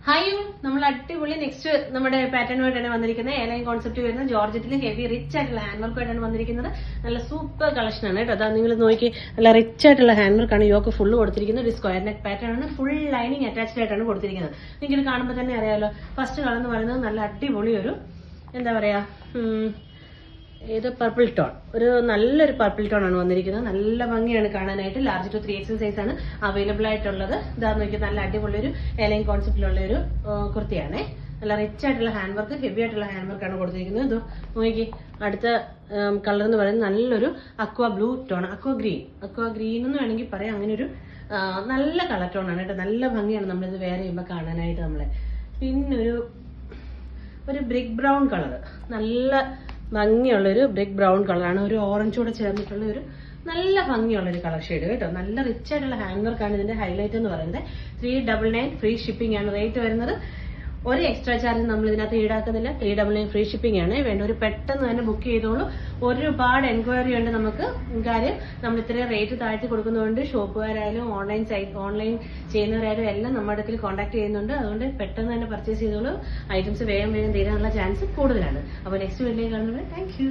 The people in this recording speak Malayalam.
ഹായ് നമ്മൾ അടിപൊളി നെക്സ്റ്റ് നമ്മുടെ പാറ്റേണുമായിട്ടാണ് വന്നിരിക്കുന്നത്. എയർലൈൻ കോൺസെപ്റ്റ് വരുന്ന ജോർജറ്റിൽ ഹെവി റിച്ച് ആയിട്ടുള്ള ഹാൻഡ് വർക്കുമായിട്ടാണ് വന്നിരിക്കുന്നത്. നല്ല സൂപ്പർ കളക്ഷൻ ആണ് കേട്ടോ. അതാ നിങ്ങൾ നോക്കി, നല്ല റിച്ച് ആയിട്ടുള്ള ഹാൻഡ് വർക്കാണ്. യോക്ക് ഫുള്ള് കൊടുത്തിരിക്കുന്നത്. ഒരു സ്ക്വയർ നെക്ക് പാറ്റേൺ ആണ്. ഫുൾ ലൈനിങ് അറ്റാച്ച്ഡ് ആയിട്ടാണ് കൊടുത്തിരിക്കുന്നത്. നിങ്ങൾക്ക് ഇത് കാണുമ്പോൾ തന്നെ അറിയാമല്ലോ. ഫസ്റ്റ് കളർ എന്ന് പറയുന്നത് നല്ല അടിപൊളി ഒരു എന്താ പറയാ, ഇത് പർപ്പിൾ ടോൺ, ഒരു നല്ലൊരു പർപ്പിൾ ടോൺ ആണ് വന്നിരിക്കുന്നത്. നല്ല ഭംഗിയാണ് കാണാനായിട്ട്. ലാർജ് ടു 3XL സൈസ് ആണ് അവൈലബിൾ ആയിട്ടുള്ളത്. ഇതാ നോക്കി, നല്ല അടിപൊളി ഒരു എയർലൈൻ കോൺസെപ്റ്റിലുള്ള ഒരു കുർത്തിയാണ്. നല്ല റിച്ച് ആയിട്ടുള്ള ഹാൻഡ് വർക്ക്, ഹെവി ആയിട്ടുള്ള ഹാൻഡ് വർക്കാണ് കൊടുത്തിരിക്കുന്നത്. ഇത് നോക്കി, അടുത്ത കളർ എന്ന് പറയുന്നത് നല്ലൊരു aqua blue tone, aqua green എന്ന് വേണമെങ്കിൽ പറയാം. അങ്ങനെ ഒരു നല്ല കളർ ടോൺ ആണ് കേട്ടോ. നല്ല ഭംഗിയാണ് നമ്മളിത് വെയർ ചെയ്യുമ്പോൾ കാണാനായിട്ട്. നമ്മളെ പിന്നെ ഒരു ബ്രിക്ക് ബ്രൗൺ കളർ, നല്ല ഭംഗിയുള്ളൊരു ബ്രിക്ക് ബ്രൗൺ കളറാണ്. ഒരു ഓറഞ്ച് കൂടെ ചേർന്നിട്ടുള്ള ഒരു നല്ല ഭംഗിയുള്ളൊരു കളർ ഷെയ്ഡ് കേട്ടോ. നല്ല റിച്ച് ആയിട്ടുള്ള ഹാൻഡ് വർക്കാണ് ഇതിന്റെ ഹൈലൈറ്റ് എന്ന് പറയുന്നത്. 399 ഫ്രീ ഷിപ്പിംഗ് ആണ് റേറ്റ് വരുന്നത്. ഒരു എക്സ്ട്രാ ചാർജ് നമ്മൾ ഇതിനകത്ത് ഈടാക്കുന്നില്ല. 399 ഫ്രീ ഷിപ്പിംഗ് ആണ്. വേണ്ടവർ പെട്ടെന്ന് തന്നെ ബുക്ക് ചെയ്തോളൂ. ഒരുപാട് എൻക്വയറി ഉണ്ട് നമുക്ക്. കാര്യം നമ്മൾ ഇത്രയും റേറ്റ് താഴ്ത്തി കൊടുക്കുന്നതുകൊണ്ട് ഷോപ്പുകാരായാലും ഓൺലൈൻ ചെയ്യുന്നവരായാലും എല്ലാം നമ്മുടെ അടുത്ത് കോൺടാക്ട് ചെയ്യുന്നുണ്ട്. അതുകൊണ്ട് പെട്ടെന്ന് തന്നെ പർച്ചേസ് ചെയ്തോളൂ. ഐറ്റംസ് വേഗം തീരാനുള്ള ചാൻസ് കൂടുതലാണ്. അപ്പോൾ നെക്സ്റ്റ് വീഡിയോ കാണുന്നത്. Thank you.